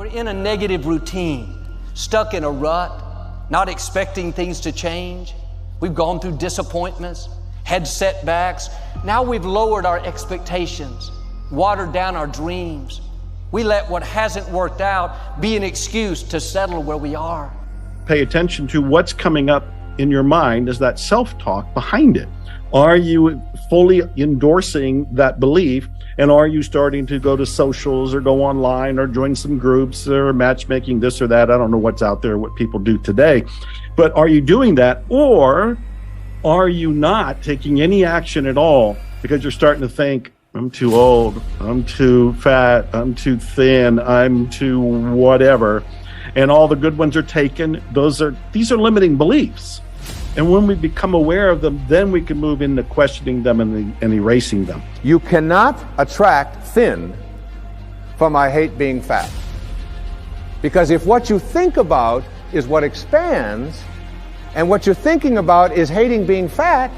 We're in a negative routine, stuck in a rut, not expecting things to change. We've gone through disappointments, had setbacks. Now we've lowered our expectations, watered down our dreams. We let what hasn't worked out be an excuse to settle where we are. Pay attention to what's coming up in your mind as that self-talk behind it. Are you fully endorsing that belief? And are you starting to go to socials or go online or join some groups or matchmaking, this or that? I don't know what's out there, what people do today. But are you doing that? Or are you not taking any action at all because you're starting to think, I'm too old, I'm too fat, I'm too thin, I'm too whatever. And all the good ones are taken. These are limiting beliefs. And when we become aware of them, then we can move into questioning them and erasing them. You cannot attract thin from I hate being fat. Because if what you think about is what expands, and what you're thinking about is hating being fat,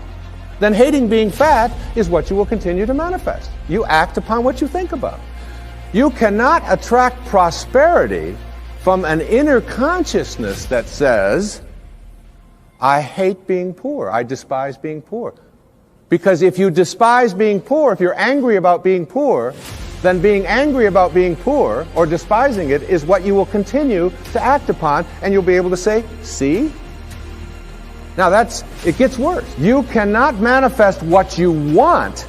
then hating being fat is what you will continue to manifest. You act upon what you think about. You cannot attract prosperity from an inner consciousness that says, I hate being poor, I despise being poor. Because if you despise being poor, if you're angry about being poor, then being angry about being poor or despising it is what you will continue to act upon, and you'll be able to say, see? Now it gets worse. You cannot manifest what you want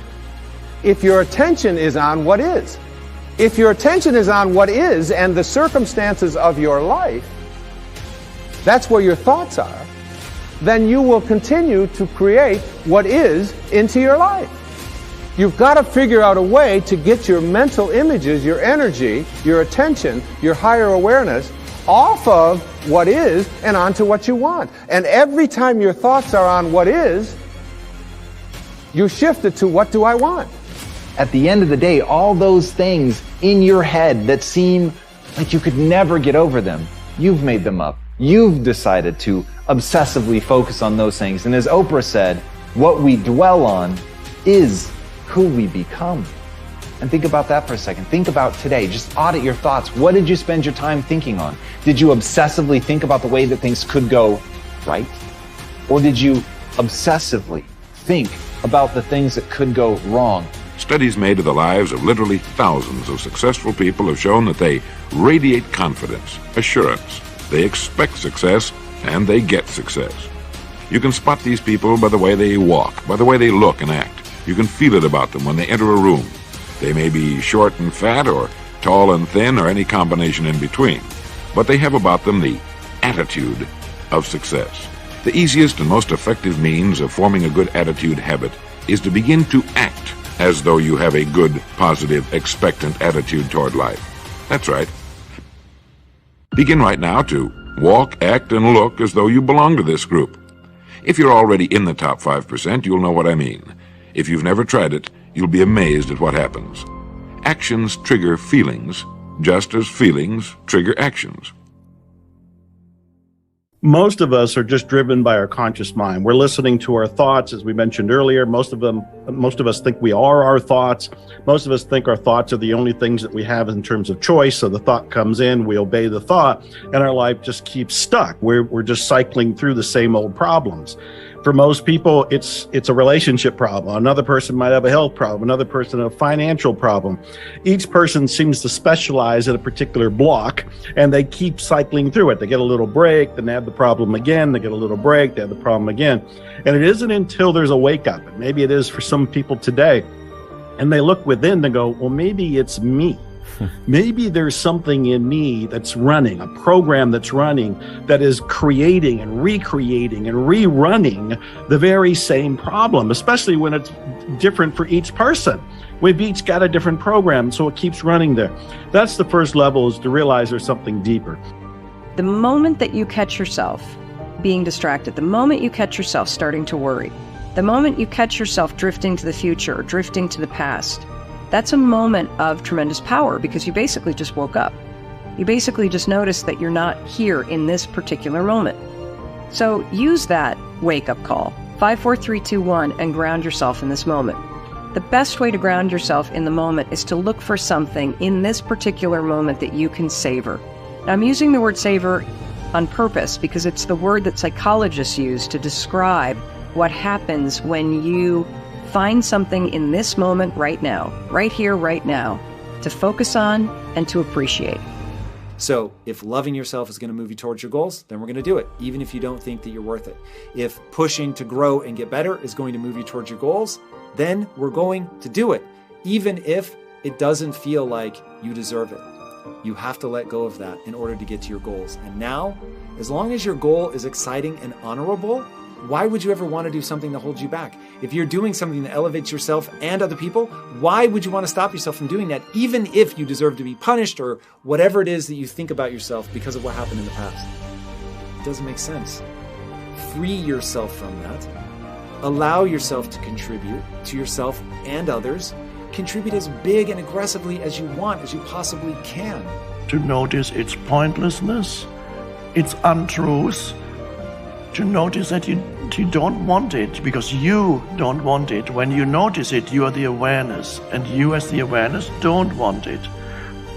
if your attention is on what is. If your attention is on what is and the circumstances of your life, that's where your thoughts are, then you will continue to create what is into your life. You've got to figure out a way to get your mental images, your energy, your attention, your higher awareness off of what is and onto what you want. And every time your thoughts are on what is, you shift it to what do I want? At the end of the day, all those things in your head that seem like you could never get over them, you've made them up. You've decided to obsessively focus on those things. And as Oprah said, what we dwell on is who we become. And think about that for a second. Think about today. Just audit your thoughts. What did you spend your time thinking on? Did you obsessively think about the way that things could go right? Or did you obsessively think about the things that could go wrong? Studies made of the lives of literally thousands of successful people have shown that they radiate confidence, assurance. They expect success, and they get success. You can spot these people by the way they walk, by the way they look and act. You can feel it about them when they enter a room. They may be short and fat, or tall and thin, or any combination in between. But they have about them the attitude of success. The easiest and most effective means of forming a good attitude habit is to begin to act as though you have a good, positive, expectant attitude toward life. That's right. Begin right now to walk, act, and look as though you belong to this group. If you're already in the top 5%, you'll know what I mean. If you've never tried it, you'll be amazed at what happens. Actions trigger feelings, just as feelings trigger actions. Most of us are just driven by our conscious mind. We're listening to our thoughts, as we mentioned earlier. Most of us think we are our thoughts. Most of us think our thoughts are the only things that we have in terms of choice. So the thought comes in, we obey the thought, and our life just keeps stuck. We're just cycling through the same old problems. For most people, it's a relationship problem. Another person might have a health problem. Another person a financial problem. Each person seems to specialize at a particular block, and they keep cycling through it. They get a little break, then they have the problem again. They get a little break, they have the problem again. And it isn't until there's a wake up, and maybe it is for some people today, and they look within and go, well, maybe it's me. Maybe there's something in me that's running, a program that's running that is creating and recreating and rerunning the very same problem, especially when it's different for each person. We've each got a different program, so it keeps running there. That's the first level, is to realize there's something deeper. The moment that you catch yourself being distracted, the moment you catch yourself starting to worry, the moment you catch yourself drifting to the future or drifting to the past, that's a moment of tremendous power, because you basically just woke up. You basically just noticed that you're not here in this particular moment. So use that wake-up call, 5, 4, 3, 2, 1, and ground yourself in this moment. The best way to ground yourself in the moment is to look for something in this particular moment that you can savor. Now, I'm using the word savor on purpose because it's the word that psychologists use to describe what happens when you find something in this moment right now, right here, right now, to focus on and to appreciate. So if loving yourself is going to move you towards your goals, then we're going to do it, even if you don't think that you're worth it. If pushing to grow and get better is going to move you towards your goals, then we're going to do it, even if it doesn't feel like you deserve it. You have to let go of that in order to get to your goals. And now, as long as your goal is exciting and honorable, why would you ever want to do something that holds you back? If you're doing something that elevates yourself and other people, why would you want to stop yourself from doing that, even if you deserve to be punished or whatever it is that you think about yourself because of what happened in the past? It doesn't make sense. Free yourself from that. Allow yourself to contribute to yourself and others. Contribute as big and aggressively as you want, as you possibly can. To notice its pointlessness, its untruths, to notice that you don't want it because you don't want it. When you notice it, you are the awareness, and you as the awareness don't want it.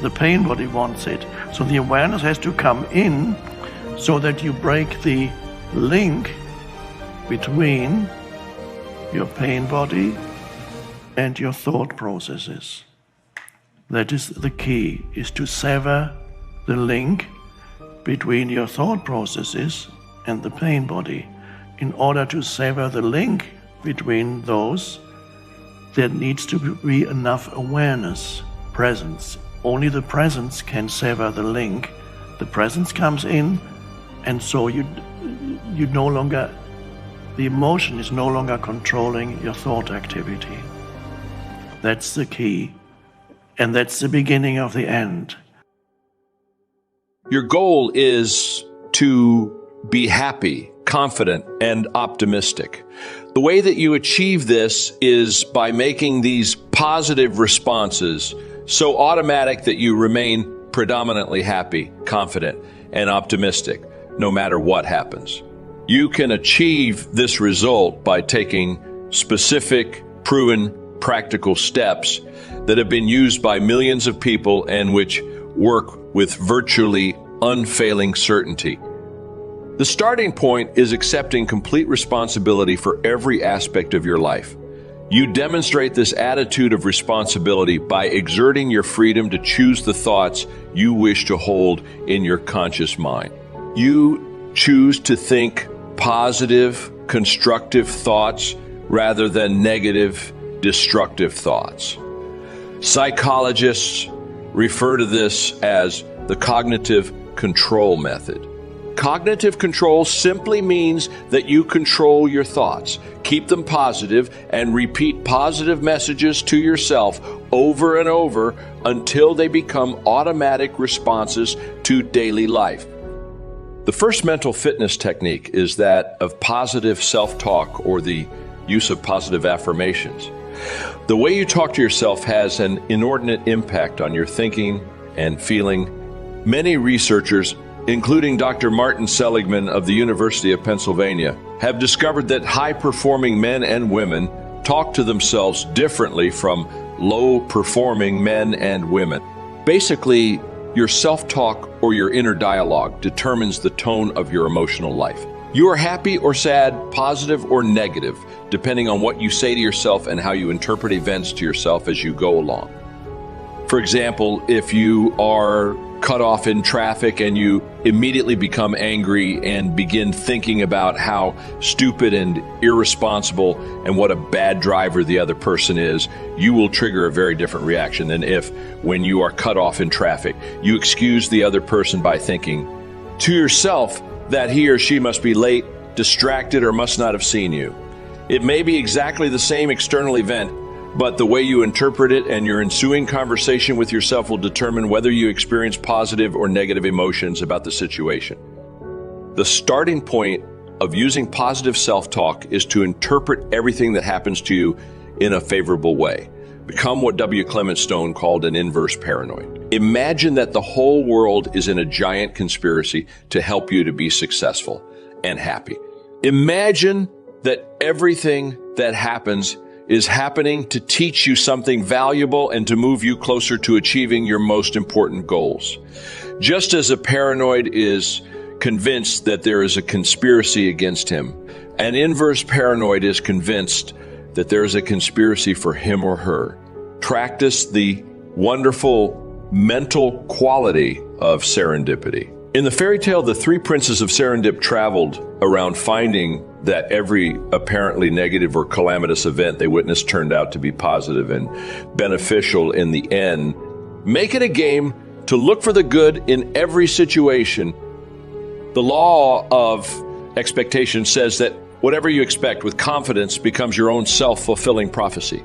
The pain body wants it. So the awareness has to come in so that you break the link between your pain body and your thought processes. That is the key, is to sever the link between your thought processes and the pain body. In order to sever the link between those, there needs to be enough awareness, presence. Only the presence can sever the link. The presence comes in, and so you no longer, the emotion is no longer controlling your thought activity. That's the key, and that's the beginning of the end. Your goal is to be happy, confident, and optimistic. The way that you achieve this is by making these positive responses so automatic that you remain predominantly happy, confident, and optimistic, no matter what happens. You can achieve this result by taking specific, proven, practical steps that have been used by millions of people and which work with virtually unfailing certainty. The starting point is accepting complete responsibility for every aspect of your life. You demonstrate this attitude of responsibility by exerting your freedom to choose the thoughts you wish to hold in your conscious mind. You choose to think positive, constructive thoughts rather than negative, destructive thoughts. Psychologists refer to this as the cognitive control method. Cognitive control simply means that you control your thoughts, keep them positive, and repeat positive messages to yourself over and over until they become automatic responses to daily life. The first mental fitness technique is that of positive self-talk, or the use of positive affirmations. The way you talk to yourself has an inordinate impact on your thinking and feeling. Many researchers, including Dr. Martin Seligman of the University of Pennsylvania, have discovered that high-performing men and women talk to themselves differently from low-performing men and women. Basically, your self-talk or your inner dialogue determines the tone of your emotional life. You are happy or sad, positive or negative, depending on what you say to yourself and how you interpret events to yourself as you go along. For example, if you are cut off in traffic and you immediately become angry and begin thinking about how stupid and irresponsible and what a bad driver the other person is, you will trigger a very different reaction than if, when you are cut off in traffic, you excuse the other person by thinking to yourself that he or she must be late, distracted, or must not have seen you. It may be exactly the same external event, but the way you interpret it and your ensuing conversation with yourself will determine whether you experience positive or negative emotions about the situation. The starting point of using positive self-talk is to interpret everything that happens to you in a favorable way. Become what W. Clement Stone called an inverse paranoid. Imagine that the whole world is in a giant conspiracy to help you to be successful and happy. Imagine that everything that happens is happening to teach you something valuable and to move you closer to achieving your most important goals. Just as a paranoid is convinced that there is a conspiracy against him, an inverse paranoid is convinced that there is a conspiracy for him or her. Practice the wonderful mental quality of serendipity. In the fairy tale, the three princes of Serendip traveled around finding that every apparently negative or calamitous event they witnessed turned out to be positive and beneficial in the end. Make it a game to look for the good in every situation. The law of expectation says that whatever you expect with confidence becomes your own self-fulfilling prophecy.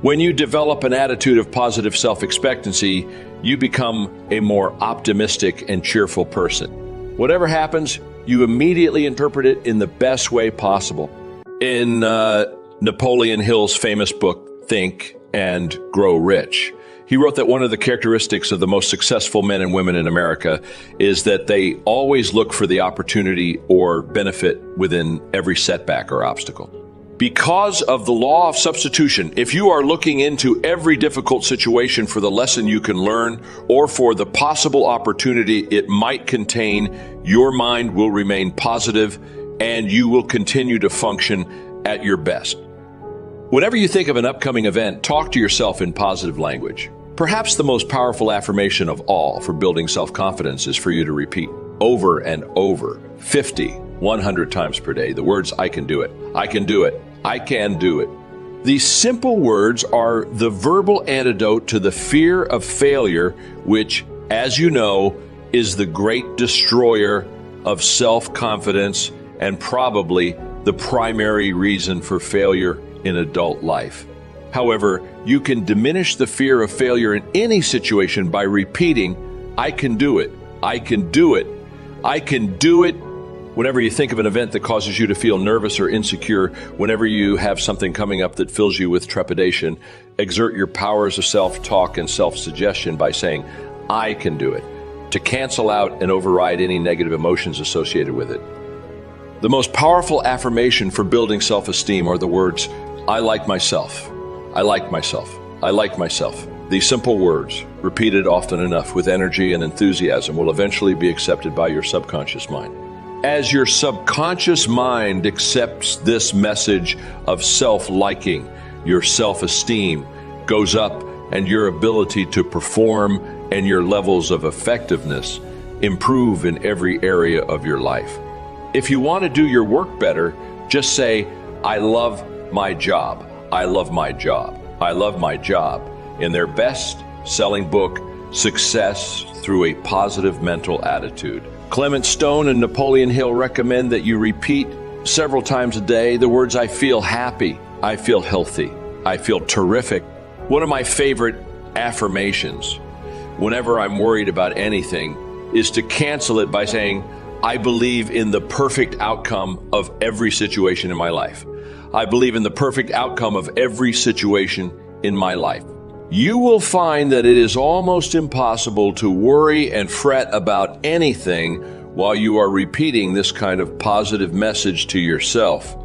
When you develop an attitude of positive self-expectancy, you become a more optimistic and cheerful person. Whatever happens, you immediately interpret it in the best way possible. In Napoleon Hill's famous book, Think and Grow Rich, he wrote that one of the characteristics of the most successful men and women in America is that they always look for the opportunity or benefit within every setback or obstacle. Because of the law of substitution, if you are looking into every difficult situation for the lesson you can learn or for the possible opportunity it might contain, your mind will remain positive and you will continue to function at your best. Whenever you think of an upcoming event, talk to yourself in positive language. Perhaps the most powerful affirmation of all for building self-confidence is for you to repeat over and over, 50, 100 times per day, the words, I can do it, I can do it, I can do it. These simple words are the verbal antidote to the fear of failure, which, as you know, is the great destroyer of self-confidence and probably the primary reason for failure in adult life. However, you can diminish the fear of failure in any situation by repeating, I can do it, I can do it, I can do it. Whenever you think of an event that causes you to feel nervous or insecure, whenever you have something coming up that fills you with trepidation, exert your powers of self-talk and self-suggestion by saying, I can do it, to cancel out and override any negative emotions associated with it. The most powerful affirmation for building self-esteem are the words, I like myself, I like myself, I like myself. These simple words, repeated often enough with energy and enthusiasm, will eventually be accepted by your subconscious mind. As your subconscious mind accepts this message of self-liking, your self-esteem goes up and your ability to perform and your levels of effectiveness improve in every area of your life. If you want to do your work better, just say, I love my job. I love my job. I love my job. In their best-selling book, Success Through a Positive Mental Attitude. Clement Stone and Napoleon Hill recommend that you repeat several times a day the words, I feel happy, I feel healthy, I feel terrific. One of my favorite affirmations, whenever I'm worried about anything, is to cancel it by saying, I believe in the perfect outcome of every situation in my life. I believe in the perfect outcome of every situation in my life. You will find that it is almost impossible to worry and fret about anything while you are repeating this kind of positive message to yourself.